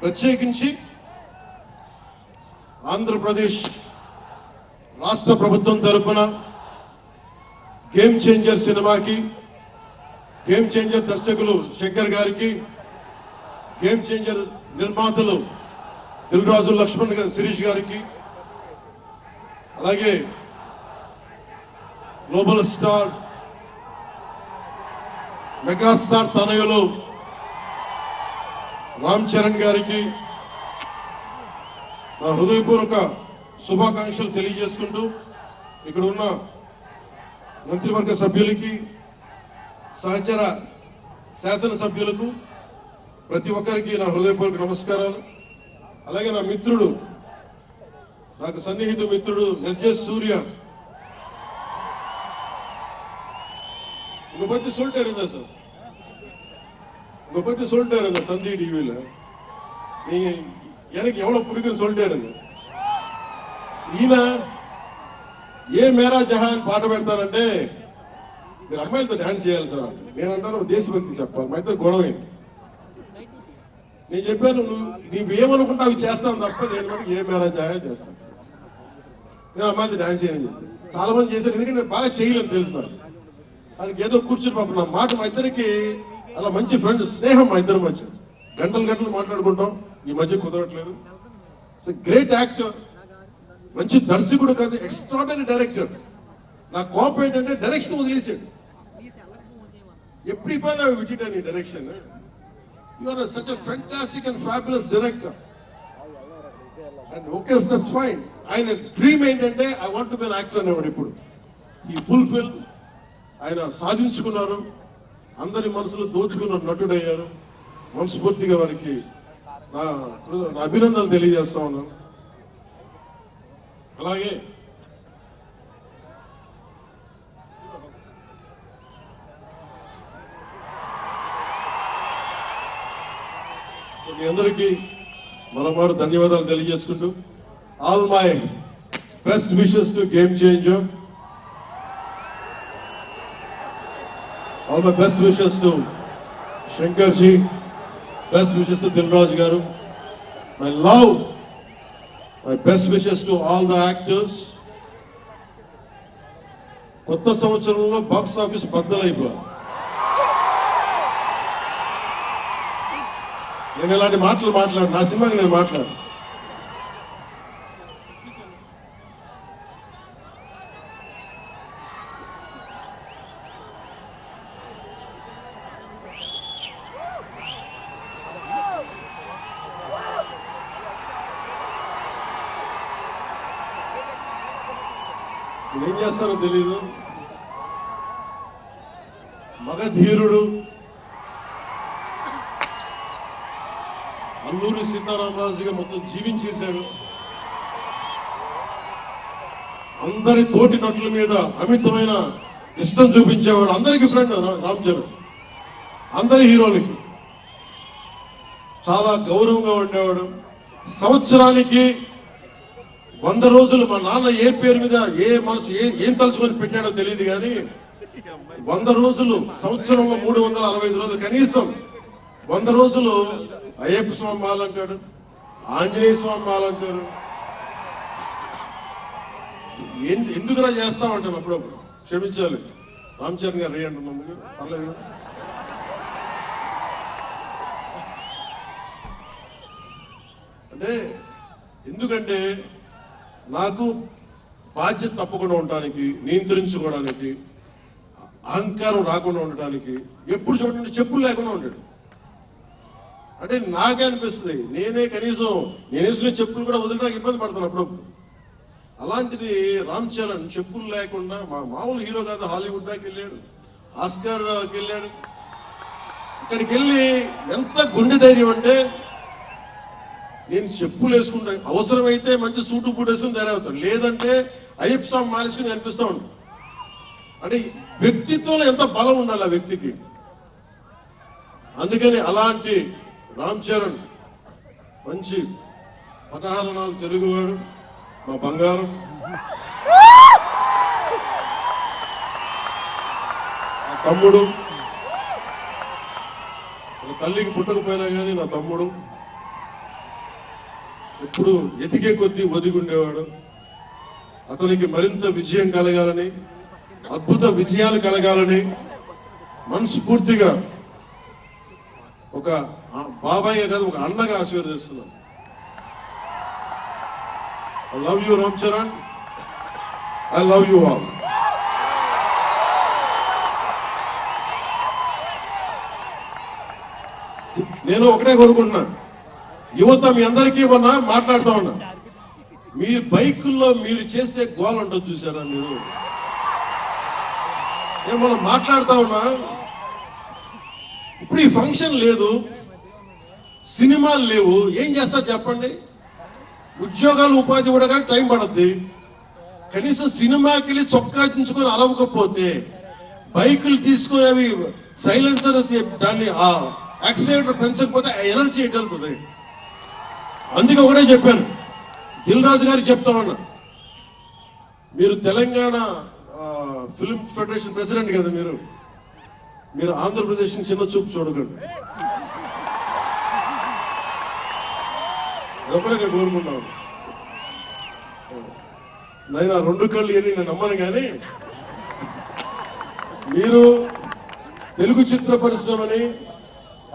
ప్రత్యేకించి ఆంధ్రప్రదేశ్ రాష్ట్ర ప్రభుత్వం తరపున గేమ్ చేంజర్ సినిమాకి గేమ్ చేంజర్ దర్శకులు శంకర్ గారికి, గేమ్ చేంజర్ నిర్మాతలు దిల్ రాజు లక్ష్మణ్ శిరీష్ గారికి, అలాగే గ్లోబల్ స్టార్ మెగాస్టార్ తనయులు రామ్ చరణ్ గారికి నా హృదయపూర్వక శుభాకాంక్షలు తెలియజేసుకుంటూ, ఇక్కడ ఉన్న మంత్రివర్గ సభ్యులకి, సహచర శాసనసభ్యులకు ప్రతి ఒక్కరికి నా హృదయపూర్వక నమస్కారాలు. అలాగే నా మిత్రుడు, నాకు సన్నిహిత మిత్రుడు ఎస్జే సూర్య, உங்க பத்தி சொல்லிட்டாரு சார், உங்க பத்தி சொல்லிட்டாரு தந்தி டிவியில, நீங்க எனக்கு எவ்வளவு பிடிக்குன்னு சொல்லிட்டாரு. ఈయన ఏ మేరా జహాన్ పాట పెడతారంటే మీరు అమ్మాయిలతో డాన్స్ చేయాలి సార్. నేను అంటాను దేశభక్తి చెప్పాలి. మా ఇద్దరు గొడవైంది. నేను చెప్పాను నువ్వేమనుకుంటా అవి చేస్తాను తప్ప నేను మనకి ఏ మేరా జహాన్ చేస్తాను, నేను అమ్మాయిలతో డాన్స్ చేయని చెప్పి చాలా మంది చేశాను. ఎందుకంటే నేను బాగా చేయలేను తెలుసు నాకు. దానికి ఏదో కూర్చుని పాపం నా మాట, మా ఇద్దరికి అలా మంచి ఫ్రెండ్ స్నేహం మా ఇద్దరి మధ్య, గంటలు గంటలు మాట్లాడుకుంటాం. ఈ మధ్య కుదరట్లేదు. సో గ్రేట్ యాక్టర్, మంచి దర్శకుడు కాదు, ఎక్స్ట్రాడనరీ డైరెక్టర్. నా కోపం ఏంటంటే డైరెక్షన్ వదిలేసాడు. ఎప్పుడు ఇవ్వాలి విజిట్ అని direction. You are such a fantastic and fabulous director and okay that's fine. ఆయన డ్రీమ్ ఏంటంటే I want to be an actor అనేవాడు. ఇప్పుడు ఈ ఫుల్ఫిల్ ఆయన సాధించుకున్నారు. అందరి మనసులు దోచుకున్న నటుడయ్యారు. మనస్ఫూర్తిగా వారికి నా అభినందనలు తెలియజేస్తా ఉన్నాను. అలాగే మీ అందరికీ మరోమారు ధన్యవాదాలు తెలియజేసుకుంటూ, all my best wishes to game changer, all my best wishes to Shankar ji, best wishes to Dilraj garu, my love, my best wishes to all the actors. కొత్త సంవత్సరంలో బాక్స్ ఆఫీస్ బద్దలైపోయింది. నేను ఇలాంటి మాటలు మాట్లాడు, నా సినిమాకి నేను మాట్లాడు. ఏం చేస్తానో తెలీదు. మగధీరుడు అల్లూరి సీతారామరాజుగా మొత్తం జీవించేశాడు. అందరి తోటి నటుల మీద అమితమైన ఇష్టం చూపించేవాడు. అందరికీ ఫ్రెండ్ రామ్ చరణ్. అందరి హీరోలకి చాలా గౌరవంగా ఉండేవాడు. సంవత్సరానికి 100 రోజులు మా నాన్న ఏ పేరు మీద ఏ మనసు ఏం తలుచుకొని పెట్టాడో తెలియదు కానీ 100 రోజులు, సంవత్సరంలో 365 రోజులు, కనీసం 100 రోజులు అయ్యప్ప స్వామి మాలంటాడు, ఆంజనేయ స్వామి మాలంటారు. ఎందుకురా చేస్తామంటాను అప్పుడప్పుడు. క్షమించాలి రామ్ చరణ్ గారు రే అంటున్నందుకు, పర్లేదు కదా. అంటే ఎందుకంటే నాకు బాధ్యత తప్పకుండా ఉండటానికి, నియంత్రించుకోవడానికి, అహంకారం రాకుండా ఉండటానికి, ఎప్పుడు చూడండి చెప్పులు లేకుండా ఉంటాడు. అంటే నాకే అనిపిస్తుంది నేనే కనీసం నేను వేసుకునే చెప్పులు కూడా వదలడానికి ఇబ్బంది పడతాను అప్పుడప్పుడు. అలాంటిది రామ్ చరణ్ చెప్పులు లేకుండా, మామూలు హీరో కాదు, హాలీవుడ్ దాకా వెళ్ళాడు, ఆస్కార్కి వెళ్ళాడు. అక్కడికి వెళ్ళి ఎంత గుండె ధైర్యం అంటే, నేను చెప్పులు వేసుకుంటా, అవసరమైతే మంచి సూటు బూట్ వేసుకుని తయారవుతాను, లేదంటే అయ్యప్ప స్వామి మానేసుకుని అనిపిస్తూ ఉంటాను. అంటే వ్యక్తిత్వంలో ఎంత బలం ఉండాలి ఆ వ్యక్తికి. అందుకని అలాంటి రామ్ చరణ్ మంచి పదహారణాలు తెలుగువాడు, మా బంగారం. నా తమ్ముడు, తల్లికి పుట్టకపోయినా కానీ నా తమ్ముడు. ఎప్పుడు ఎదిగే కొద్దీ ఒదిగి ఉండేవాడు. అతనికి మరింత విజయం కలగాలని, అద్భుత విజయాలు కలగాలని మనస్ఫూర్తిగా ఒక బాబాయ్ కాదు, ఒక అన్నగా ఆశీర్వదిస్తున్నాను. I love you, Ram Charan. I love you all. నేను ఒకటే కోరుకుంటున్నా, యువత మీ అందరికీ మొన్న మాట్లాడుతూ ఉన్నా, మీరు బైకుల్లో మీరు చేసే గోల్ ఉంటుంది చూసారా? మీరు నేను మనం మాట్లాడుతూ ఉన్నా, ఇప్పుడు ఈ ఫంక్షన్ లేదు, సినిమాలు లేవు, ఏం చేస్తారు చెప్పండి? ఉద్యోగాలు ఉపాధి కూడా కానీ టైం పడుద్ది. కనీసం సినిమాకి వెళ్ళి చొక్కా చించుకొని అలవకపోతే బైకులు తీసుకొని అవి సైలెన్సర్ దాన్ని ఆ యాక్సిడెంట్ పెంచకపోతే ఎనర్జీ ఎటు వెళ్తుంది? అందుకే ఒకటే చెప్పాను, దిల్ రాజు గారికి చెప్తా ఉన్నా, మీరు తెలంగాణ ఫిల్మ్ ఫెడరేషన్ ప్రెసిడెంట్ కదా, మీరు ఆంధ్రప్రదేశ్ చిన్న చూపు చూడకండి. అదొకటే నేను కోరుకున్నాను. నేను ఆ రెండు కళ్ళు అని నేను నమ్మను, కానీ మీరు తెలుగు చిత్ర పరిశ్రమని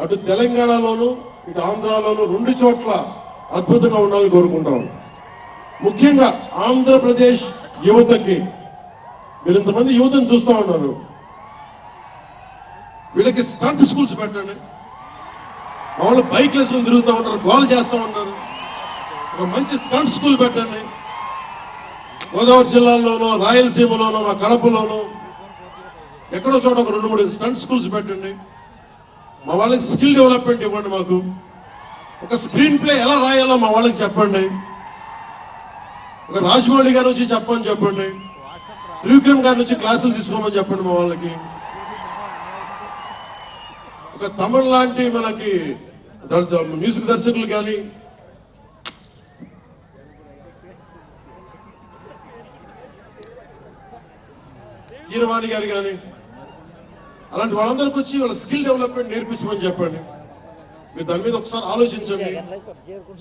అటు తెలంగాణలోను ఇటు ఆంధ్రాలోను రెండు చోట్ల అద్భుతంగా ఉండాలని కోరుకుంటాం. ముఖ్యంగా ఆంధ్రప్రదేశ్ యువతకి, మీరు ఇంతమంది యువతను చూస్తూ ఉన్నారు, వీళ్ళకి స్టంట్ స్కూల్స్ పెట్టండి. మా వాళ్ళు బైక్లు వేసుకొని తిరుగుతూ ఉంటారు, గోల్ చేస్తూ ఉంటారు. ఒక మంచి స్టంట్ స్కూల్ పెట్టండి. గోదావరి జిల్లాలోనో, రాయలసీమలోనో, మా కడపలోనో ఎక్కడో చోట ఒక 2-3 స్టంట్ స్కూల్స్ పెట్టండి. మా వాళ్ళకి స్కిల్ డెవలప్మెంట్ ఇవ్వండి. మాకు ఒక స్క్రీన్ ప్లే ఎలా రాయాలో మా వాళ్ళకి చెప్పండి. ఒక రాజమౌళి గారి నుంచి చెప్పండి. త్రివిక్రమ్ గారి నుంచి క్లాసులు తీసుకోమని చెప్పండి మా వాళ్ళకి. ఒక తమిళ లాంటి మనకి మ్యూజిక్ దర్శకులు కానీ, కీరవాణి గారు కానీ, అలాంటి వాళ్ళందరికీ వచ్చి వాళ్ళ స్కిల్ డెవలప్మెంట్ నేర్పించమని చెప్పండి. మీరు దాని మీద ఒకసారి ఆలోచించండి.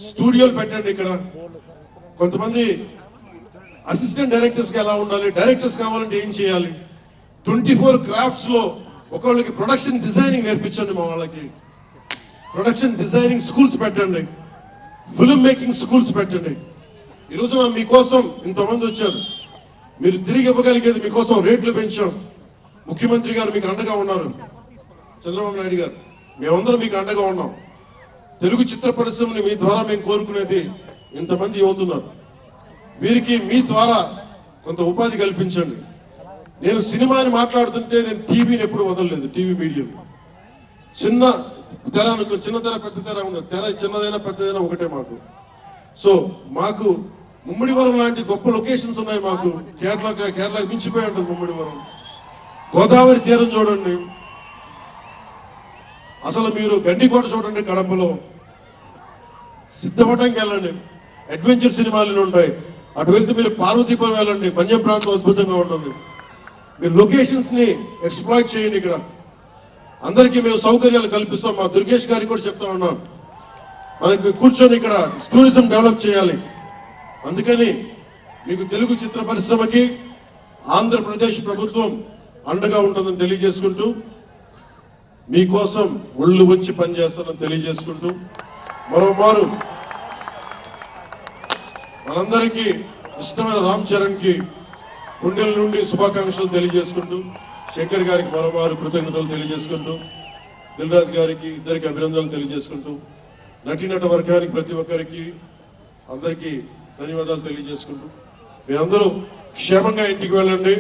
స్టూడియోలు పెట్టండి. ఇక్కడ కొంతమంది అసిస్టెంట్ డైరెక్టర్స్ కి ఎలా ఉండాలి, డైరెక్టర్స్ కావాలంటే ఏం చేయాలి, 24 క్రాఫ్ట్స్ లో ఒకళ్ళకి ప్రొడక్షన్ డిజైనింగ్ నేర్పించండి. మా వాళ్ళకి ప్రొడక్షన్ డిజైనింగ్ స్కూల్స్ పెట్టండి, ఫిల్మ్ మేకింగ్ స్కూల్స్ పెట్టండి. ఈరోజు మీకోసం ఇంతమంది వచ్చారు, మీరు తిరిగి ఇవ్వగలిగేది మీకోసం రేట్లు పెంచాం. ముఖ్యమంత్రి గారు మీకు అండగా ఉన్నారు, చంద్రబాబు నాయుడు గారు, మేమందరం మీకు అండగా ఉన్నాం. తెలుగు చిత్ర పరిశ్రమని మీ ద్వారా మేము కోరుకునేది, ఇంతమంది యువతున్నారు, వీరికి మీ ద్వారా కొంత ఉపాధి కల్పించండి. నేను సినిమాని మాట్లాడుతుంటే నేను టీవీని ఎప్పుడు వదలలేదు. టీవీ మీడియం చిన్న తెర అనుకో, చిన్న తెర పెద్ద తెర ఉండదు. తెర చిన్నదైనా పెద్దదైనా ఒకటే మాకు. సో మాకు ముమ్మిడివరం లాంటి గొప్ప లొకేషన్స్ ఉన్నాయి. మాకు కేరళకి మించిపోయి ఉంటుంది ముమ్మిడివరం. గోదావరి తీరం చూడండి, అసలు మీరు గండికోట చూడండి, కడపలో సిద్ధపటంకి వెళ్ళండి, అడ్వెంచర్ సినిమాలు ఉంటాయి. అటు వెళ్తే మీరు పార్వతీపురం వెళ్ళండి, పంజం ప్రాంతం అద్భుతంగా ఉంటుంది. మీరు లొకేషన్స్ ని ఎక్స్ప్లాయిట్ చేయండి. ఇక్కడ అందరికీ మేము సౌకర్యాలు కల్పిస్తాం. మా దుర్గేష్ గారికి కూడా చెప్తా ఉన్నాను, మనకి కూర్చొని ఇక్కడ టూరిజం డెవలప్ చేయాలి. అందుకని మీకు తెలుగు చిత్ర పరిశ్రమకి ఆంధ్రప్రదేశ్ ప్రభుత్వం అండగా ఉంటుందని తెలియజేసుకుంటూ, మీకోసం ఒళ్ళు వచ్చి పనిచేస్తానని తెలియజేసుకుంటూ, మరోమారు మనందరికీ ఇష్టమైన రామ్ చరణ్ కి గుండెల నుండి శుభాకాంక్షలు తెలియజేసుకుంటూ, శేఖర్ గారికి మరోమారు కృతజ్ఞతలు తెలియజేసుకుంటూ, దిల్ రాజు గారికి ఇద్దరికి అభినందనలు తెలియజేసుకుంటూ, నటీనట వర్గానికి ప్రతి ఒక్కరికి అందరికీ ధన్యవాదాలు తెలియజేసుకుంటూ, మీ అందరూ క్షేమంగా ఇంటికి వెళ్ళండి.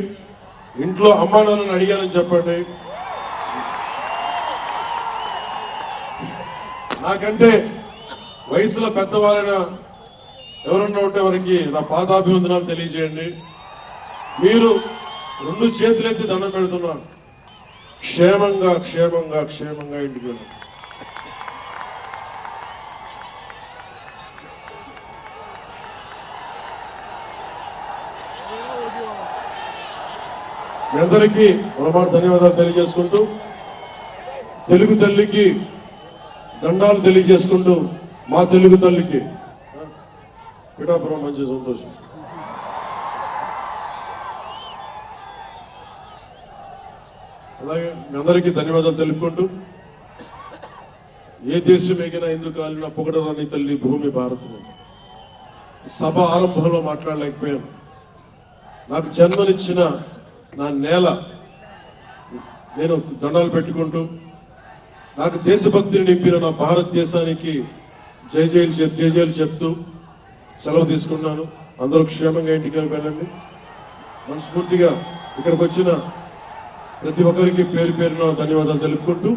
ఇంట్లో అమ్మా నాన్నని అడిగానని చెప్పండి. నాకంటే వయసులో పెద్దవారైనా ఎవరన్నా ఉంటే వారికి నా పాదాభివందనాలు తెలియజేయండి. మీరు 2 చేతులెత్తి దండం పెడుతున్నా, క్షేమంగా క్షేమంగా క్షేమంగా ఇంటికి వెళ్ళండి. మీ అందరికీ మరోమారు ధన్యవాదాలు తెలియజేసుకుంటూ, తెలుగు తల్లికి దండాలు తెలియజేసుకుంటూ, మా తెలుగు తల్లికి పిఠాపురం మంచి సంతోషం. అలాగే మీ అందరికీ ధన్యవాదాలు తెలుపుకుంటూ, ఏ దేశం ఎగినా ఎందుకు కాలినా పొగడరాని తల్లి భూమి భారతమే. సభ ఆరంభంలో మాట్లాడలేకపోయాను. నాకు జన్మనిచ్చిన నా నేల నేను దండాలు పెట్టుకుంటూ, నాకు దేశభక్తిని నింపిన నా భారతదేశానికి జై జైలు చెప్తూ సెలవు తీసుకున్నాను. అందరూ క్షేమంగా ఇంటికి వెళ్ళండి. మనస్ఫూర్తిగా ఇక్కడికి వచ్చిన ప్రతి ఒక్కరికి పేరు పేరున ధన్యవాదాలు తెలుపుకుంటూ